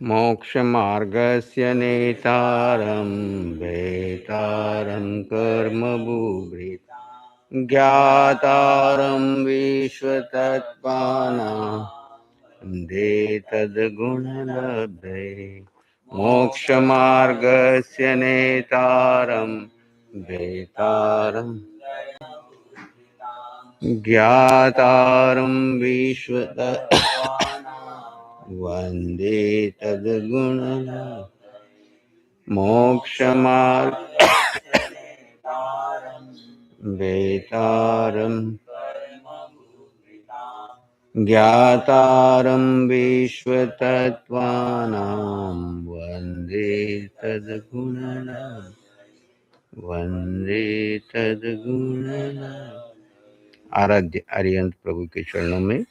मोक्षमार्गस्य नेतारं भेतारं कर्मभूभृत् ज्ञातारं विश्वतत्त्वानां वन्दे तद्गुणलब्धे मोक्षमार्गस्य नेतारं भेतारं ज्ञातारं विश्वतत्त्वानां वन्दे तद्गुणलब्धे मोक्षमार्ग वेतारं ज्ञातारं विश्वतत्त्वानां वन्दे तद्गुणनां वन्दे तद्गुणनां। आराध्य अरिहंत प्रभु के चरणों में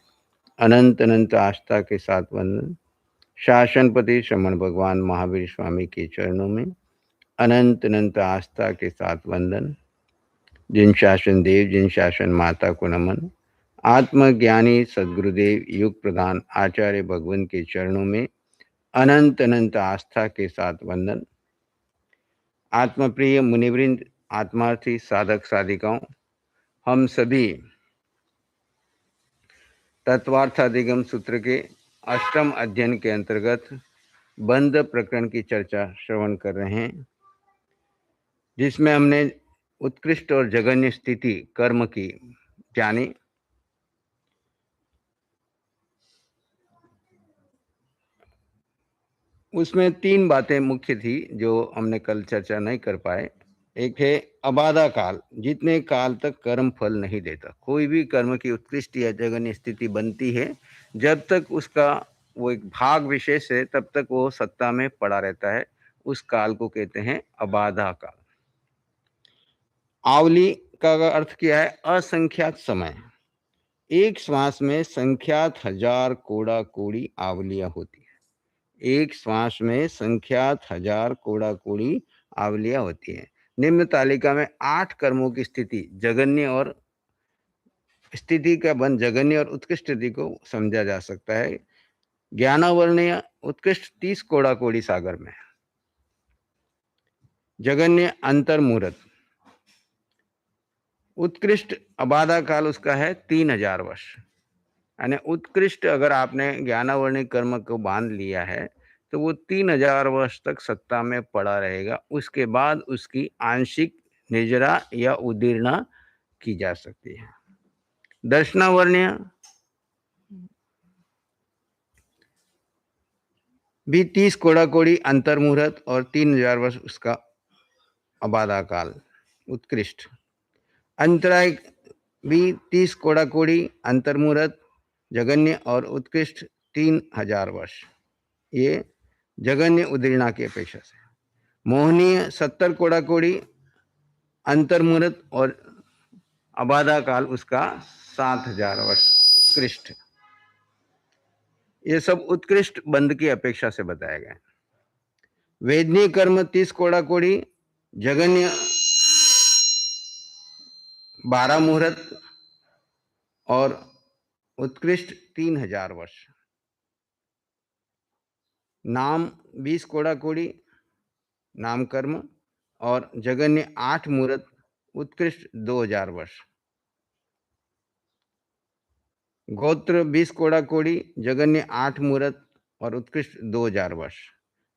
अनंत अनंत आस्था के साथ वंदन। शासनपति श्रमण भगवान महावीर स्वामी के चरणों में अनंत अनंत आस्था के साथ वंदन। जिन शासन देव, जिन शासन माता को नमन। आत्मज्ञानी सद्गुरुदेव युग प्रधान आचार्य भगवान के चरणों में अनंत अनंत आस्था के साथ वंदन। आत्मप्रिय मुनिवृंद, आत्मार्थी साधक साधिकाओं, हम सभी तत्वार्थाधिगम सूत्र के अष्टम अध्ययन के अंतर्गत बंध प्रकरण की चर्चा श्रवण कर रहे हैं, जिसमें हमने उत्कृष्ट और जघन्य स्थिति कर्म की जानी। उसमें तीन बातें मुख्य थी जो हमने कल चर्चा नहीं कर पाए। एक है अबाधा काल, जितने काल तक कर्म फल नहीं देता। कोई भी कर्म की उत्कृष्ट या जघन्य स्थिति बनती है, जब तक उसका वो एक भाग विशेष है तब तक वो सत्ता में पड़ा रहता है। उस काल को कहते हैं अबाधा काल। आवली का अर्थ क्या है? असंख्यात समय। एक श्वास में संख्यात हजार कोड़ा कोड़ी आवलियां होती है। एक श्वास में संख्यात हजार कोड़ा कोड़ी आवलियां होती है। निम्न तालिका में 8 कर्मों की स्थिति जघन्य और स्थिति का बंध जघन्य और उत्कृष्ट स्थिति को समझा जा सकता है। ज्ञानावर्णीय उत्कृष्ट 30 कोड़ा कोड़ी सागर में, जघन्य अंतर मुहूर्त, उत्कृष्ट अबाधा काल उसका है 3000 वर्ष। यानी उत्कृष्ट अगर आपने ज्ञानावर्णिक कर्म को बांध लिया है तो वो 3000 वर्ष तक सत्ता में पड़ा रहेगा। उसके बाद उसकी आंशिक निजरा या उदीर्णा की जा सकती है। दर्शनावर्ण्य भी 30 कोड़ा कोड़ी अंतर मुहूर्त और 3000 वर्ष उसका अबाधा काल उत्कृष्ट। अंतराय भी 30 कोड़ा कोड़ी अंतर मुहूर्त जघन्य और उत्कृष्ट 3000 वर्ष, ये जघन्य उदीर्णा की अपेक्षा से। मोहनीय 70 कोड़ा कोड़ी अंतर मुहूर्त और अबाधा काल उसका 7000 वर्ष उत्कृष्ट। ये सब उत्कृष्ट बंध की अपेक्षा से बताया गया। वेदनीय कर्म 30 कोड़ा कोड़ी, जघन्य 12 मुहूर्त और उत्कृष्ट 3000 वर्ष। नाम 20 कोड़ा कोड़ी नाम कर्म और जघन्य 8 मुहूर्त, उत्कृष्ट 2000 वर्ष। गोत्र 20 कोड़ा कोड़ी, जघन्य 8 मुहूर्त और उत्कृष्ट 2000 वर्ष।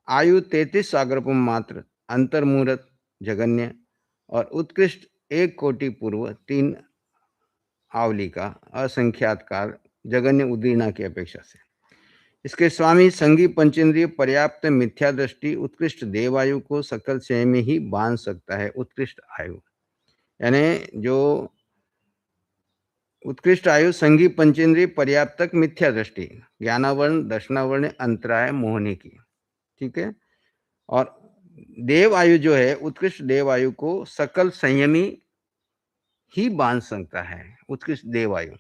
आयु 33 सागरपुम मात्र, अंतर मुहूर्त जघन्य और उत्कृष्ट 1 कोटि पूर्व 3 आवली का असंख्यात काल जघन्य उदीर्णा की अपेक्षा से। इसके स्वामी संगी पंचेंद्रिय पर्याप्त मिथ्या दृष्टि उत्कृष्ट देवायु को सकल स्वयं में ही बांध सकता है। उत्कृष्ट आयु यानी जो उत्कृष्ट आयु संगी पंचेंद्रिय पर्याप्तक मिथ्या दृष्टि, ज्ञानावर्ण, दर्शनावर्ण, अंतराय, मोहनी की, ठीक है। और देव आयु जो है, उत्कृष्ट देव आयु को सकल संयमी ही बांध सकता है। उत्कृष्ट देव आयु।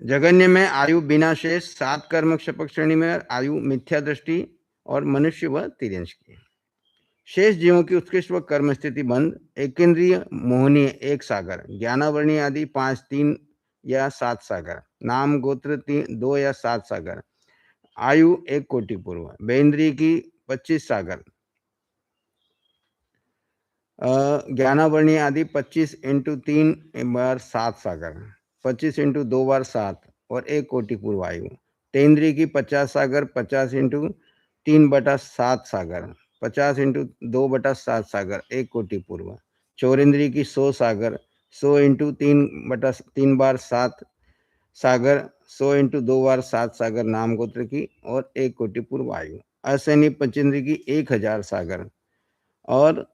जघन्य में आयु बिना शेष, 7 कर्म क्षपक श्रेणी में आयु मिथ्या दृष्टि और मनुष्य व तिर्यंश की। शेष जीवों की उत्कृष्ट व कर्म स्थिति बंद, एकेंद्रिय मोहनीय 1 सागर, ज्ञानावर्णीय आदि 5, 3 या 7 सागर, नाम गोत्र 2 या 7 सागर, आयु 1 कोटि पूर्व, बेंद्री की 25 सागर, ज्ञानावर्णी आदि 25 इंटू 3 बार 7 सागर, 25 इंटू 2 बार 7 और 1 कोटि पूर्व आयु, तेंद्री की 50 सागर, 50 इंटू 3/7 सागर, 50 इंटू 2/7 सागर, 1 कोटि पूर्व, चौरेंद्री की 100 सागर, 100 इंटू 3 बार 7 सागर, 100 इंटू 2 बार 7 सागर नाम गोत्र की और 1 कोटि पूर्व आयु, असैनी पंचेंद्री की 1000 सागर और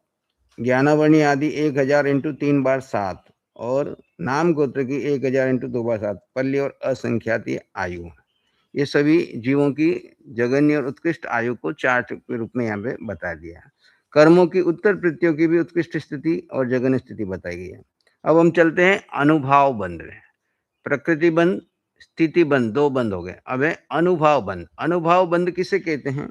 ज्ञानावर्णी आदि 1000 इंटू 3 बार 7 और नाम गोत्र की 1000 इंटू 2 बार 7 पल्ली और असंख्याती आयु। ये सभी जीवों की जघन्य और उत्कृष्ट आयु को चार्ट के रूप में यहाँ पे बता दिया। कर्मों की उत्तर प्रत्ययों की भी उत्कृष्ट स्थिति और जघन्य स्थिति बताई गई है। अब हम चलते हैं अनुभाव बंध में। प्रकृति बंध, स्थिति बंध, 2 बंध हो गए। अब है अनुभाव बंध। अनुभाव बंध किसे कहते हैं?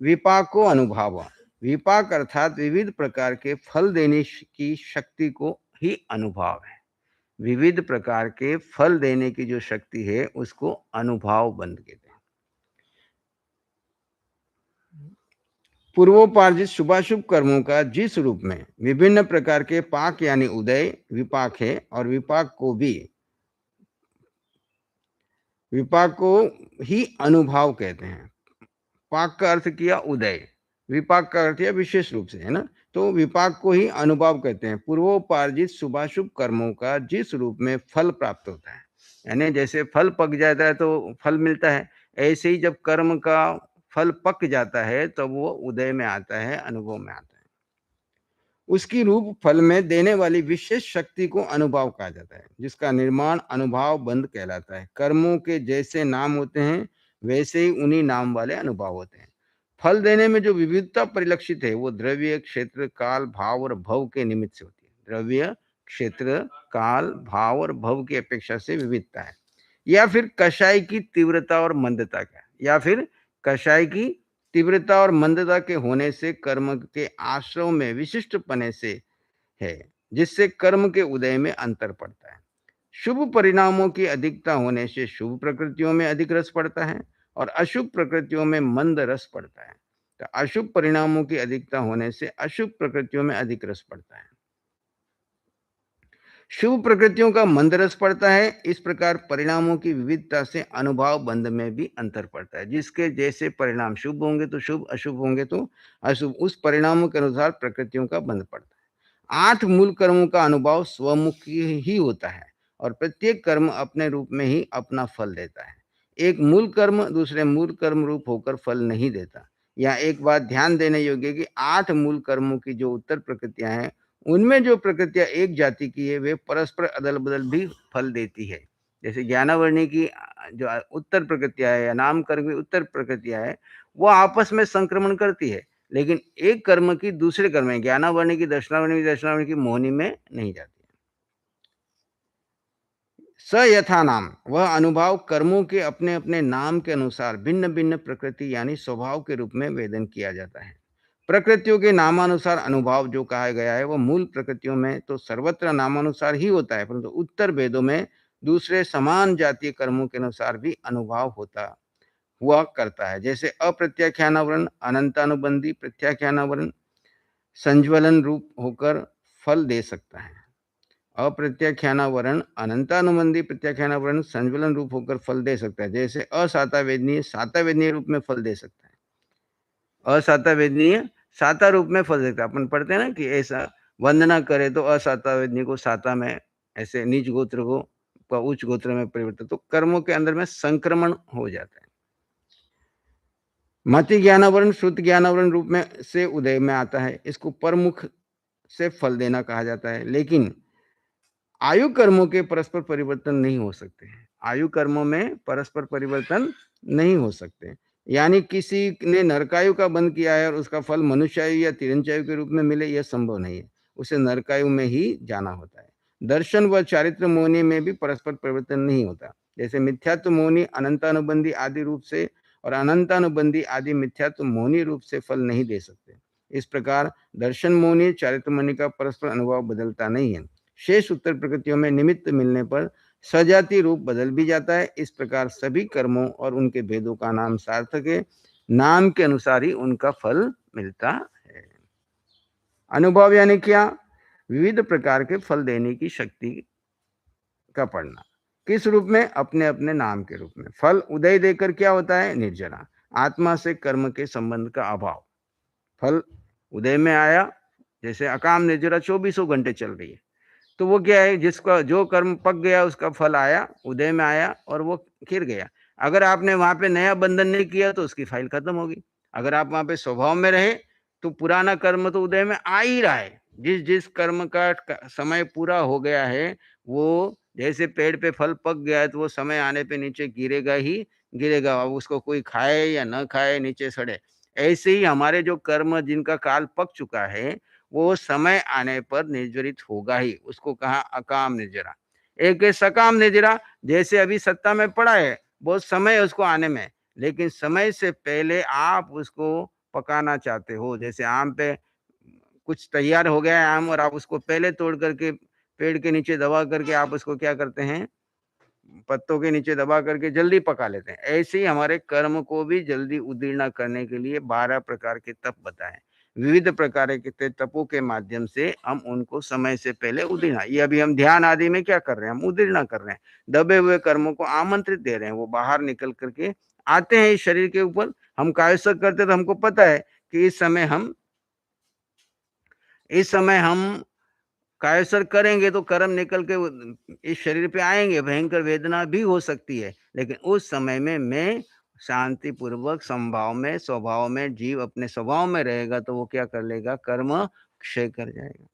विपाक को अनुभाव, विपाक अर्थात विविध प्रकार के फल देने की शक्ति को ही अनुभाव है। विविध प्रकार के फल देने की जो शक्ति है उसको अनुभाव बंध कहते हैं। पूर्वोपार्जित शुभाशुभ कर्मों का जिस रूप में विभिन्न प्रकार के पाक यानी उदय विपाक है और विपाक को ही अनुभाव कहते हैं। पाक का अर्थ किया उदय, विपाक का अर्थ किया विशेष रूप से, है ना। तो विपाक को ही अनुभाव कहते हैं। पूर्वोपार्जित शुभाशुभ कर्मों का जिस रूप में फल प्राप्त होता है, यानी जैसे फल पक जाता है तो फल मिलता है, ऐसे ही जब कर्म का फल पक जाता है तब तो वो उदय में आता है, अनुभव में आता है। उसकी रूप फल में देने वाली विशेष शक्ति को अनुभाव कहा जाता है, जिसका निर्माण अनुभाव बंध कहलाता है। कर्मों के जैसे नाम होते हैं वैसे ही उन्हीं नाम वाले अनुभाव होते हैं। फल देने में जो विविधता परिलक्षित है वो द्रव्य, क्षेत्र, काल, भाव और भव के निमित्त से होती है। द्रव्य, क्षेत्र, काल, भाव और भव की अपेक्षा से विविधता है। या फिर कषाय की तीव्रता और मंदता का, या फिर कषाय की तीव्रता और मंदता के होने से कर्म के आश्रव में विशिष्ट पने से है, जिससे कर्म के उदय में अंतर पड़ता है। शुभ परिणामों की अधिकता होने से शुभ प्रकृतियों में अधिक रस पड़ता है और अशुभ प्रकृतियों में मंद रस पड़ता है। तो अशुभ परिणामों की अधिकता होने से अशुभ प्रकृतियों में अधिक रस पड़ता है, शुभ प्रकृतियों का मंद रस पड़ता है। इस प्रकार परिणामों की विविधता से अनुभाव बंध में भी अंतर पड़ता है। जिसके जैसे परिणाम शुभ होंगे तो शुभ, अशुभ होंगे तो अशुभ, उस परिणामों के अनुसार प्रकृतियों का बंध पड़ता है। 8 मूल कर्मों का अनुभव स्वमुखी ही होता है और प्रत्येक कर्म अपने रूप में ही अपना फल देता है। एक मूल कर्म दूसरे मूल कर्म रूप होकर फल नहीं देता। यहाँ एक बात ध्यान देने योग्य है कि 8 मूल कर्मों की जो उत्तर प्रकृतियां हैं उनमें जो प्रकृतियां एक जाति की है वे परस्पर अदल बदल भी फल देती है। जैसे ज्ञानावर्णी की जो उत्तर प्रकृतियां है या नाम कर्म की उत्तर प्रकृतियां है वो आपस में संक्रमण करती है, लेकिन एक कर्म की दूसरे कर्म में, ज्ञानावर्णी की दक्षिणावर्णी की मोहनी में नहीं जाती। स यथा नाम, वह अनुभाव कर्मों के अपने अपने नाम के अनुसार भिन्न भिन्न प्रकृति यानी स्वभाव के रूप में वेदन किया जाता है। प्रकृतियों के नामानुसार अनुभाव जो कहा गया है वह मूल प्रकृतियों में तो सर्वत्र नामानुसार ही होता है, परंतु उत्तर वेदों में दूसरे समान जातीय कर्मों के अनुसार भी अनुभाव होता हुआ करता है। जैसे अप्रत्याख्यानावरण, अनंतानुबंधी प्रत्याख्यानावरण संज्वलन रूप होकर फल दे सकता है। अप्रत्याख्यानावरण अनंतानुबंधी प्रत्याख्यानावरण संज्वलन रूप होकर फल दे सकता है। जैसे असाता वेदनीय साता वेदनीय रूप में फल दे सकता है। असाता वेदनीय साता रूप में फल देता है। अपन पढ़ते हैं ना कि ऐसा वंदना करे तो असाता वेदनीय को साता में, ऐसे नीच गोत्र को उच्च गोत्र में परिवर्तित, तो कर्मों के अंदर में संक्रमण हो जाता है। मति ज्ञानावरण श्रुत ज्ञानावरण रूप में से उदय में आता है। इसको परमुख से फल देना कहा जाता है। लेकिन आयु कर्मों के परस्पर परिवर्तन नहीं हो सकते हैं। आयु कर्मों में परस्पर परिवर्तन नहीं हो सकते, यानी किसी ने नरकायु का बंध किया है और उसका फल मनुष्यायु या तिरंचायु के रूप में मिले, यह संभव नहीं है। उसे नरकायु में ही जाना होता है। दर्शन व चारित्र मोहनी में भी परस्पर परिवर्तन नहीं होता। जैसे मिथ्यात्व मोहनी अनंतानुबंधी आदि रूप से और अनंतानुबंधी आदि मिथ्यात्व मोहनी रूप से फल नहीं दे सकते, इस प्रकार दर्शन मोहनी चारित्र मोहनी का परस्पर अनुभव बदलता नहीं है। शेष उत्तर प्रकृतियों में निमित्त मिलने पर सजातीय रूप बदल भी जाता है। इस प्रकार सभी कर्मों और उनके भेदों का नाम सार्थक है। नाम के अनुसार ही उनका फल मिलता है। अनुभव यानी क्या? विविध प्रकार के फल देने की शक्ति का पढ़ना। किस रूप में? अपने अपने नाम के रूप में। फल उदय देकर क्या होता है? निर्जरा। आत्मा से कर्म के संबंध का अभाव। फल उदय में आया, जैसे अकाम निर्जरा 24 घंटे चल रही है, तो वो क्या है? जिसका जो कर्म पक गया उसका फल आया, उदय में आया और वो खिर गया। अगर आपने वहां पे नया बंधन नहीं किया तो उसकी फाइल खत्म होगी। अगर आप वहां पे स्वभाव में रहे तो पुराना कर्म तो उदय में आ ही रहा है। जिस जिस कर्म का समय पूरा हो गया है, वो जैसे पेड़ पे फल पक गया है तो वो समय आने पे नीचे गिरेगा ही गिरेगा। अब उसको कोई खाए या न खाए, नीचे सड़े। ऐसे ही हमारे जो कर्म जिनका काल पक चुका है, वो समय आने पर निर्जरित होगा ही। उसको कहा अकाम निर्जरा। एक है सकाम निर्जरा, जैसे अभी सत्ता में पड़ा है, बहुत समय है उसको आने में, लेकिन समय से पहले आप उसको पकाना चाहते हो। जैसे आम पे कुछ तैयार हो गया है आम, और आप उसको पहले तोड़ करके पेड़ के नीचे दबा करके आप उसको क्या करते हैं? पत्तों के नीचे दबा करके जल्दी पका लेते हैं। ऐसे ही हमारे कर्म को भी जल्दी उदीर्ण करने के लिए 12 प्रकार के तप बताए। विविध प्रकार के तपों के माध्यम से हम उनको समय से पहले उदीर्ण, ये अभी हम ध्यान आदि में क्या कर रहे हैं? हम उदीर्ण कर रहे हैं। दबे हुए कर्मों को आमंत्रित दे रहे हैं, वो बाहर निकल करके आते हैं इस शरीर के ऊपर। हम कायसक करते तो हमको पता है कि इस समय हम कायसर करेंगे तो कर्म निकल के इस शरीर पे आएंगे, भयंकर वेदना भी हो सकती है। लेकिन उस समय में मैं शांति पूर्वक समभाव में, स्वभाव में, जीव अपने स्वभाव में रहेगा तो वो क्या कर लेगा? कर्म क्षय कर जाएगा।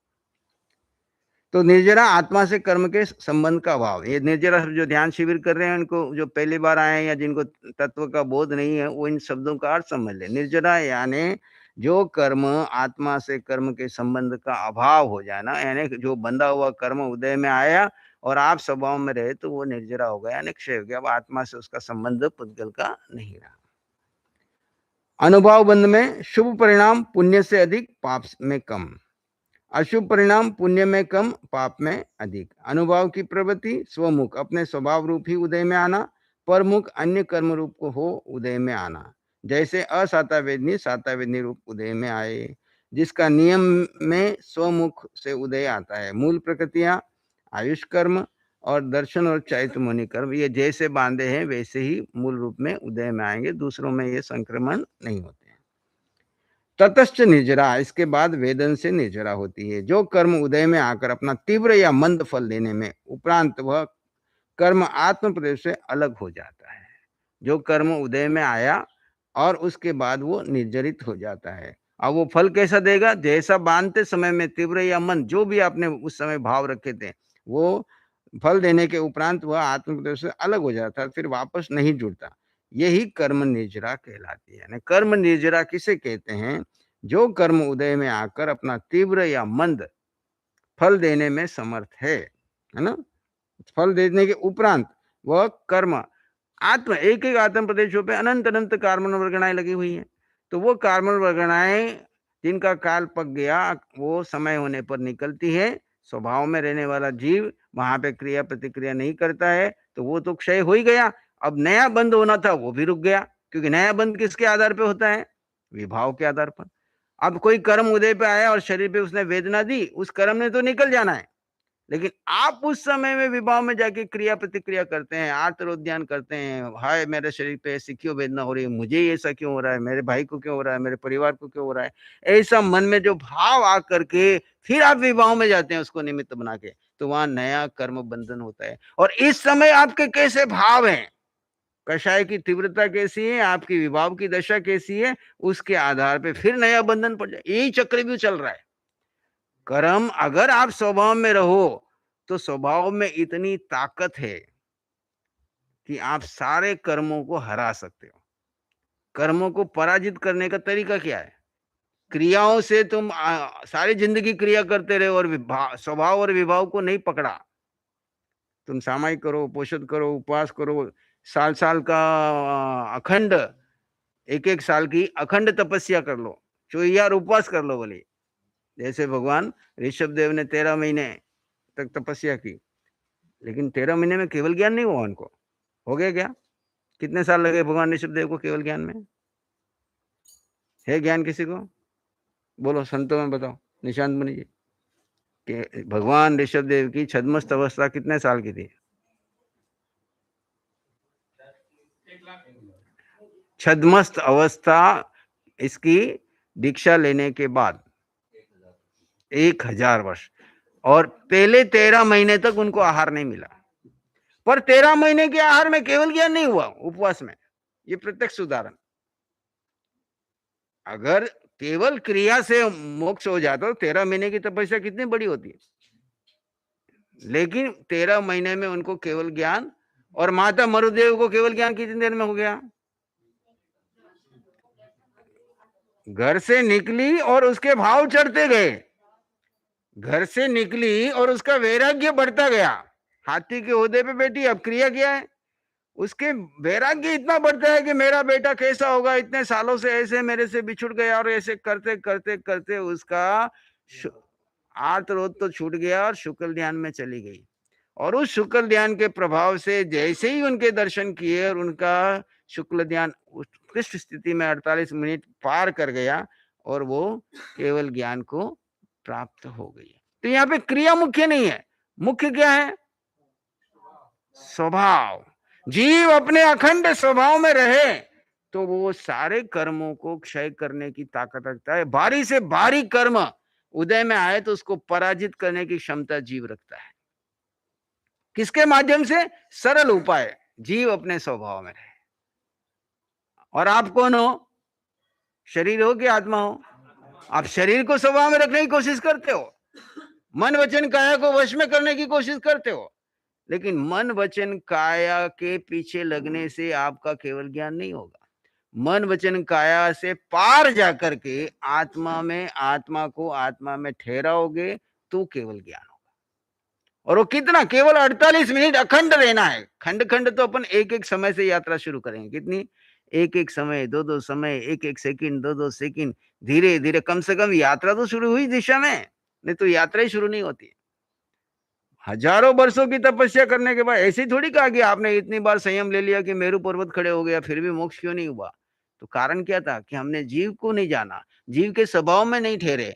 तो निर्जरा आत्मा से कर्म के संबंध का अभाव। ये निर्जरा जो ध्यान शिविर कर रहे हैं, उनको जो पहली बार आए हैं या जिनको तत्व का बोध नहीं है, वो इन शब्दों का अर्थ समझ ले। निर्जरा यानी जो कर्म आत्मा से कर्म के संबंध का अभाव हो जाए ना, यानी जो बंधा हुआ कर्म उदय में आया और आप स्वभाव में रहे तो वो निर्जरा हो गया, यानी क्षय हो गया। अब आत्मा से उसका संबंध पुद्गल का नहीं रहा। अनुभव बंध में शुभ परिणाम पुण्य से अधिक, पाप में कम। अशुभ परिणाम पुण्य में कम, पाप में अधिक। अनुभाव की प्रवृत्ति स्वमुख, अपने स्वभाव रूप ही उदय में आना। परमुख अन्य कर्म रूप को हो उदय में आना। जैसे असाता वेदनी साता वेदनी रूप उदय में आए, जिसका नियम में स्वमुख से उदय आता है। मूल प्रकृतियां आयुष कर्म और दर्शन और चैत्य मुनि कर्म, ये जैसे बांधे हैं वैसे ही मूल रूप में उदय में आएंगे। दूसरों में ये संक्रमण नहीं होते। ततश्च निर्जरा, इसके बाद वेदन से निर्जरा होती है। जो कर्म उदय में आकर अपना तीव्र या मंद फल देने में उपरांत वह कर्म आत्म प्रदेश से अलग हो जाता है। जो कर्म उदय में आया और उसके बाद वो निर्जरित हो जाता है। अब वो फल कैसा देगा? जैसा बांधते समय में तीव्र या मंद जो भी आपने उस समय भाव रखे थे, वो फल देने के उपरांत वह आत्म प्रदेश से अलग हो जाता है, फिर वापस नहीं जुड़ता। यही कर्म निर्जरा कहलाती है। कर्म निर्जरा किसे कहते हैं? जो कर्म उदय में आकर अपना तीव्र या मंद फल देने में समर्थ है ना? फल देने के उपरांत वह कर्म आत्म एक एक आत्म प्रदेशों पे अनंत अनंत कार्बन वर्गणाएं लगी हुई हैं। तो वो कार्बन वर्गणाएं जिनका काल पक गया, वो समय होने पर निकलती है। स्वभाव में रहने वाला जीव वहां पे क्रिया प्रतिक्रिया नहीं करता है, तो वो तो क्षय हो ही गया। अब नया बंद होना था वो भी रुक गया, क्योंकि नया बंद किसके आधार पे होता है? विभाव के आधार पर। अब कोई कर्म उदय पे आया और शरीर पे उसने वेदना दी, उस कर्म ने तो निकल जाना है, लेकिन आप उस समय में विभाव में जाके क्रिया प्रतिक्रिया करते हैं, आर्तरोद्यान करते हैं। हाय मेरे शरीर पे ऐसी क्यों वेदना हो रही है, मुझे ऐसा क्यों हो रहा है, मेरे भाई को क्यों हो रहा है, मेरे परिवार को क्यों हो रहा है। ऐसा मन में जो भाव आ करके फिर आप विभाव में जाते हैं उसको निमित्त बना के, तो वहां नया कर्म बंधन होता है। और इस समय आपके कैसे भाव हैं, कषाय की तीव्रता कैसी है, आपकी विभाव की दशा कैसी है, उसके आधार पे फिर नया बंधन पड़ जाए। यही चक्रव्यूह चल रहा है। कर्म अगर आप स्वभाव में रहो तो स्वभाव में इतनी ताकत है कि आप सारे कर्मों को हरा सकते हो। कर्मों को पराजित करने का तरीका क्या है? क्रियाओं से तुम सारी जिंदगी क्रिया करते रहे और स्वभाव और विभाव को नहीं पकड़ा। तुम सामायिक करो, पोषद करो, उपवास करो, साल साल का अखंड, एक एक साल की अखंड तपस्या कर लो, चौयार उपवास कर लो बोले। जैसे भगवान ऋषभ देव ने 13 महीने तक तपस्या की, लेकिन 13 महीने में केवल ज्ञान नहीं हुआ उनको। हो गया क्या? कितने साल लगे भगवान ऋषभदेव को केवल ज्ञान में? है ज्ञान किसी को? बोलो संतों में बताओ, निशांत मुनि जी, कि भगवान ऋषभदेव की छद्मस्त अवस्था कितने साल की थी? छद्मस्त अवस्था इसकी दीक्षा लेने के बाद 1000 वर्ष, और पहले 13 महीने तक उनको आहार नहीं मिला। पर 13 महीने के आहार में केवल ज्ञान नहीं हुआ, उपवास में। ये प्रत्यक्ष उदाहरण। अगर केवल क्रिया से मोक्ष हो जाता तो 13 महीने की तपस्या कितनी बड़ी होती है। लेकिन 13 महीने में उनको केवल ज्ञान, और माता मरुदेव को केवल ज्ञान कितनी देर में हो गया? घर से निकली और उसके भाव चढ़ते गए। घर से निकली और उसका वैराग्य बढ़ता गया। हाथी के ओहदे पे बैठी, अब क्रिया क्या है? उसके वैराग्य इतना बढ़ता है कि मेरा बेटा कैसा होगा, इतने सालों से ऐसे मेरे से बिछुड़ गया, और ऐसे करते करते करते उसका आर्तरोध तो छूट गया और शुक्ल ध्यान में चली गई। और उस शुक्ल ध्यान के प्रभाव से जैसे ही उनके दर्शन किए और उनका शुक्ल ध्यान उत्कृष्ट स्थिति में 48 मिनट पार कर गया, और वो केवल ज्ञान को प्राप्त हो गई। तो यहाँ पे क्रिया मुख्य नहीं है, मुख्य क्या है? स्वभाव। जीव अपने अखंड स्वभाव में रहे तो वो सारे कर्मों को क्षय करने की ताकत रखता है। भारी से भारी कर्म उदय में आए तो उसको पराजित करने की क्षमता जीव रखता है। किसके माध्यम से? सरल उपाय, जीव अपने स्वभाव में रहे। और आप कौन हो? शरीर हो कि आत्मा हो? आप शरीर को स्वभाव में रखने की कोशिश करते हो, मन वचन काया को वश में करने की कोशिश करते हो, लेकिन मन वचन काया के पीछे लगने से आपका केवल ज्ञान नहीं होगा। मन वचन काया से पार जाकर के आत्मा में, आत्मा को आत्मा में ठहराओगे तो केवल ज्ञान होगा। और वो कितना? केवल 48 मिनट अखंड रहना है। खंड खंड तो अपन एक एक समय से यात्रा शुरू करेंगे। कितनी? एक एक समय, दो दो समय, एक एक सेकंड, दो दो सेकंड, धीरे धीरे। कम से कम यात्रा तो शुरू हुई दिशा में, नहीं तो यात्रा ही शुरू नहीं होती। हजारों वर्षों की तपस्या करने के बाद ऐसे ही थोड़ी कहा कि आपने इतनी बार संयम ले लिया कि मेरू पर्वत खड़े हो गया, फिर भी मोक्ष क्यों नहीं हुआ? तो कारण क्या था? कि हमने जीव को नहीं जाना, जीव के स्वभाव में नहीं ठहरे।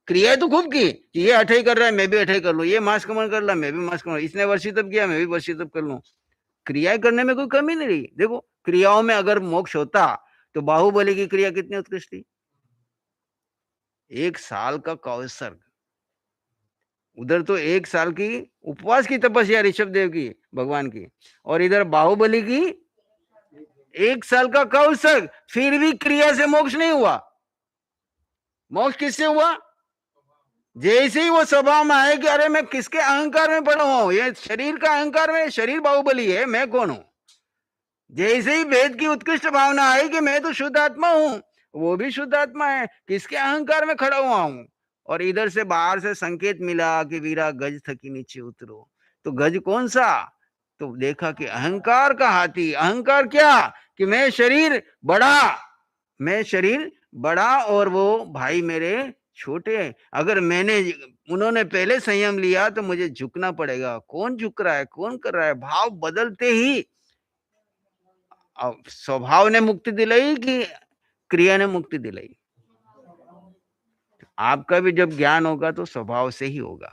क्रिया तो खूब की कि ये अठई कर रहा है, मैं भी अठई कर लूं, ये मांस कमन कर रहा, मैं भी मांस कमन, इसने वर्षित किया, मैं भी वर्षित कर लूं। क्रियाएं करने में कोई कमी नहीं रही। देखो, क्रियाओं में अगर मोक्ष होता तो बाहुबली की क्रिया कितनी उत्कृष्ट थी। 1 साल का कौसर्ग, उधर तो 1 साल की उपवास की तपस्या ऋषभ देव की, भगवान की, और इधर बाहुबली की 1 साल का कौसर्ग, फिर भी क्रिया से मोक्ष नहीं हुआ। मोक्ष किससे हुआ? जैसे ही वो स्वभाव में आए कि अरे मैं किसके अहंकार में पड़ा हूं, ये शरीर का अहंकार में, शरीर बाहुबली है, मैं कौन हूं। जैसे ही वेद की उत्कृष्ट भावना आई कि मैं तो शुद्ध आत्मा हूं, वो भी शुद्ध आत्मा है, किसके अहंकार में खड़ा हुआ हूं। और इधर से बाहर से संकेत मिला कि वीरा गज थकी नीचे उतरो। तो गज कौन सा? तो देखा कि अहंकार का हाथी। अहंकार क्या? कि मैं शरीर बड़ा, मैं शरीर बड़ा और वो भाई मेरे छोटे। अगर मैंने, उन्होंने पहले संयम लिया तो मुझे झुकना पड़ेगा। कौन झुक रहा है, कौन कर रहा है? भाव बदलते ही स्वभाव ने मुक्ति दिलाई कि क्रिया ने मुक्ति दिलाई? आपका भी जब ज्ञान होगा तो स्वभाव से ही होगा।